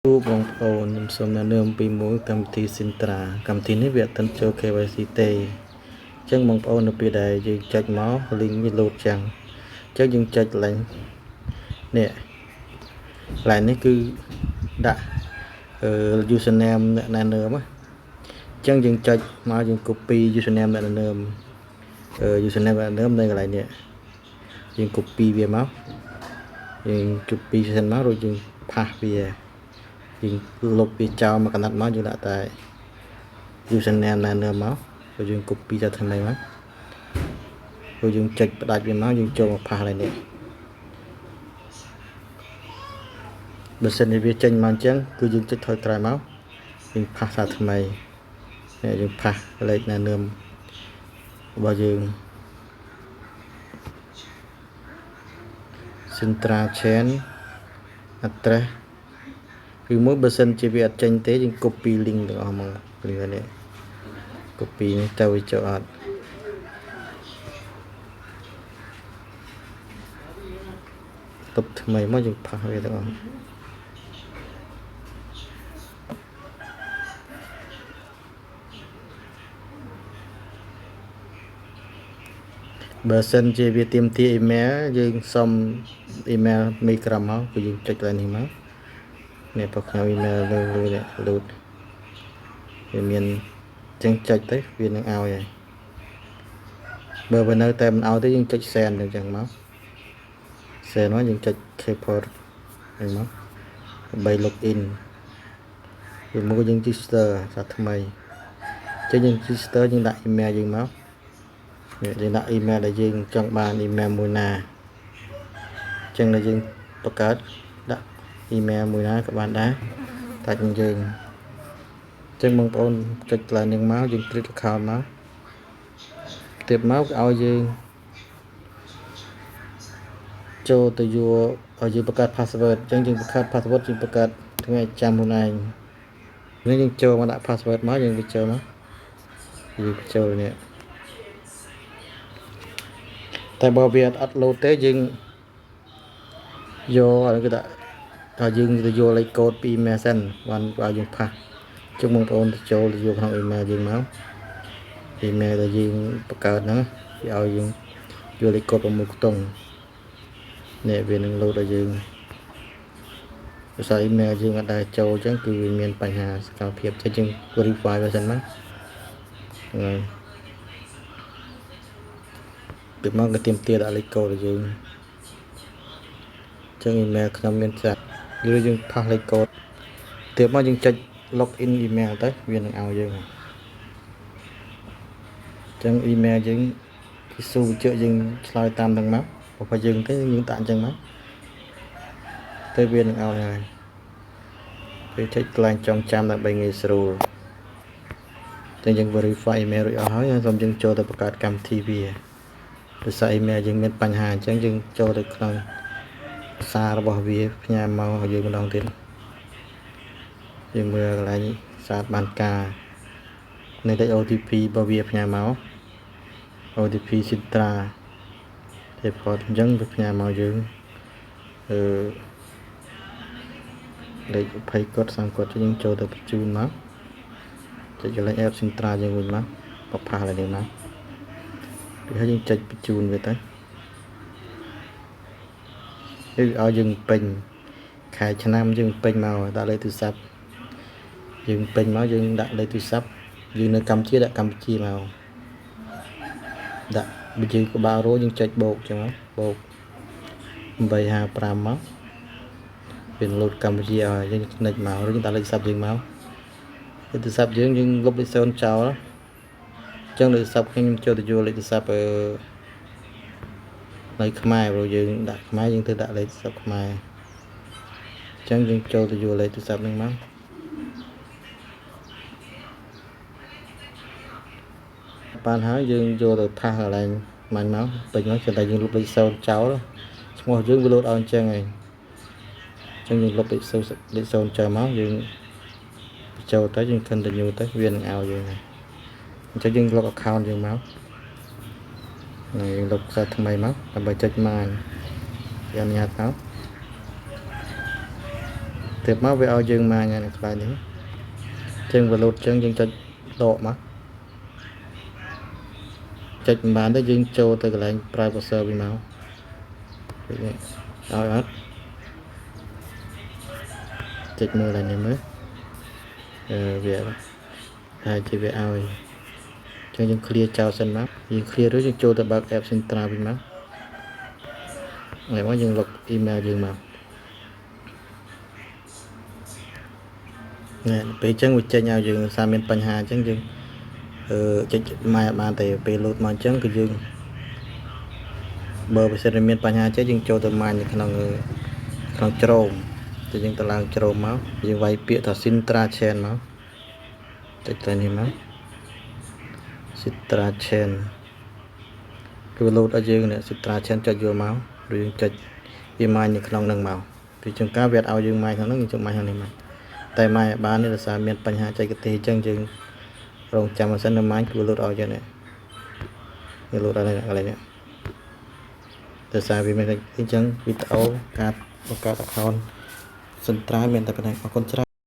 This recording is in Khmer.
បងប្អូនខ្ញុំសូមណែនាំពីមួយកម្មវិធីសិនត្រាកម្មវិធីនេះវាអត់ទាន់ចូល KYC ទេអញ្ចឹងបងប្អូននៅពេលដែលយើងចុចមក link វា load ចឹងអញ្ចឹងយើងចុច link នេះ line នេះគឺដាក់username អ្នកណែនាំអញ្ចឹងយើងចុចមកយើង copy username អ្នកណែនាំusername អ្នកណែនាំនៅកន្លែងនេះយើង copy វាមកយើង copy សិនមករួចយើងផាសវាយើងលុបវាចោលមកកណាត់មកយើងដាក់តែ username ណែនាំមកrồiយើង copy ទៅថ្មីមកrồiយើងចុចផ្ដាច់វាមកយើងចូលមកផាសឡើងនេះបើសិនជាវាចេញមកអញ្ចឹងគឺយើងចុចថយក្រោយមកយើងផាសសាថ្មីយើងផាសលេខណែនាំរបស់យើង Sintra Chain address គឺមួយបើសិនជាវាអត់ចេញទេយើង copy link ទាំងអស់មកគ្រានេះ copy នេះទៅវាចូលអត់ទុបថ្មីមកយើងផាសវាទាំងអស់បើសិនជាវាទាមទារ email យើងសុំ email មីក្រាមមកគឺយើងចុចកន្លែងនេះមកនេះបើខ្ញុំ email លើនេះ load វាមានចឹងចុចទៅវានឹងឲ្យហើយបើវានៅតែមិនឲ្យទេយើងចុច send អញ្ចឹងមក send មកយើងចុច keyboard ហ្នឹងមកដើម្បី login ពីមុខយើង register សាថ្មីចឹងយើង register យើងដាក់ email យើងមកយើងដាក់ email ដែលយើងចង់បាន email មួយណាចឹងដែលយើងបង្កើតដាក់ email មួយណាក៏បានដែរតែយើងចឹងបងប្អូនចុចកន្លែងនេះមកយើង create account មកទៀតមកឲ្យយើងចូលទៅយកឲ្យយើងបង្កើត password ចឹងយើងបង្កើត password យើងបង្កើតថ្ងៃចាំខ្លួនឯងនេះយើងចូលមកដាក់ password មកយើងវាចូលមកយើងចូលនេះតែបើវាអត់ load ទេយើងយកឲ្យគេដាក់ថាយើងទៅយកលេខកូដពី email សិនបានឲ្យយើងផាសជុំបងប្អូនទៅចូលទៅយកក្នុង email យើងមក email ដែលយើងបង្កើតហ្នឹងវាឲ្យយើងយកលេខកូដ6ខ្ទង់នេះវានឹង load ឲ្យយើងភាសា email យើងអត់ដែរចូលអញ្ចឹងគឺវាមានបញ្ហាសកម្មភាពចឹងយើង verify វាសិនមកហ្នឹងពីមកក៏ទាមទារដាក់លេខកូដឲ្យយើងចឹង email ខ្ញុំមានចាក់ឬយើងផាសលេខកូដទៀតមកយើងចុច login email ទៅវានឹងឲ្យយើងចឹង email យើងគេសួរជឿយើងឆ្លើយតាមហ្នឹងមកបើយើងទេយើងដាក់អញ្ចឹងមកទៅវានឹងឲ្យហើយពេលចុចកន្លែងចងចាំដើម្បីងាយស្រួលតែយើង verify email រួចអស់ហើយសូមយើងចូលទៅបង្កើតកម្មវិធីវាដោយសារ email យើងមានបញ្ហាអញ្ចឹងយើងចូលទៅក្នុងសាររបស់វាផ្ញើមកឲ្យយើងម្ដងទៀតយើងមើលកន្លែងសារបានការនៃលេខ OTP របស់វាផ្ញើមក OTP Sintra ទេផតអញ្ចឹងវាផ្ញើមកយើងលេខ20កត់30កត់យើងចូលទៅបញ្ជូនមកចុចកន្លែង app Sintra យើងវិញមកបផាសឡើងនេះមកពីហើយយើងចុចបញ្ជូនវាទៅគឺឲ្យយើងពេញខែឆ្នាំយើងពេញមកដាក់លេខទូរស័ព្ទយើងពេញមកយើងដាក់លេខទូរស័ព្ទយើងនៅកម្ពុជាដាក់កម្ពុជាមកដាក់បើយើងក្បាលរោយើងចុចបូកចឹងបូក855មកពេលលោតកម្ពុជាឲ្យយើងនិចមកឬយើងដាក់លេខទូរស័ព្ទយើងមកលេខទូរស័ព្ទយើងលុបលេខ0ចោលអញ្ចឹងលេខទូរស័ព្ទខ្ញុំចូលទៅយកលេខទូរស័ព្ទនៅខ្មែរព្រោះយើងដាក់ខ្មែរយើងទៅដាក់លេខទូរស័ព្ទខ្មែរអញ្ចឹងយើងចូលទៅយកលេខទូរស័ព្ទហ្នឹងមកបានហើយយើងយកទៅផាសកន្លែងមាញ់មកពេញមកតែយើងលុបលេខ0ចោលឈ្មោះយើងវាលោតឲ្យអញ្ចឹងហើយអញ្ចឹងយើងលុបលេខ0ចោលមកយើងចូលទៅយើង continue ទៅវានឹងឲ្យយើងហើយអញ្ចឹងយើងលុប account យើងមកយើងលុបសារថ្មីមកដើម្បីចុចមកវាអនុញ្ញាតមក ទៅមកវាឲ្យយើងមកថ្ងៃខ្លាញ់នេះចឹងវាលោតចឹងយើងចុចដកមកចុចមិនបានទេយើងចូលទៅកន្លែង browser វិញមកនេះឲ្យអត់ចុចមើលឡើងនេះមើលវាហើយជាវាឲ្យចឹងយើង clear ចោលសិនមកយើង clear រួចយើងចូលទៅបើក app Sintra វិញមកហើយមកយើងលុប email យើងមកណែពេលចឹងវាចេញឲ្យយើងសារមានបញ្ហាចឹងយើងចុចម៉ែបានតែពេលលោតមកចឹងគឺយើងបើបើសិនមានបញ្ហាចេះយើងចូលទៅម៉ាញនៅក្នុងជ្រោមទៅយើងទៅឡើងជ្រោមមកយើងវាយពាក្យថា Sintra Chain មកចុចទៅនេះមក Sintra Chain គឺលោតឲ្យយើងនេះ Sintra Chain ចុចយកមកឬយើងចុចវាម៉ាញនៅក្នុងនឹងមកពីជួនកាលវាឲ្យយើងម៉ាញក្នុងនឹងយើងចុចម៉ាញក្នុងនេះមកតែម៉ាញបាននេះដោយសារមានបញ្ហាចែកទេសអញ្ចឹងយើងរងចាំមិនសិននៅម៉ាញគឺលោតឲ្យយើងនេះវាលោតឲ្យកន្លែងនេះដោយសារវាមានអញ្ចឹងវីដេអូការបង្កើត account Sintra មានតែប៉ុណ្ណេះអរគុណច្រើន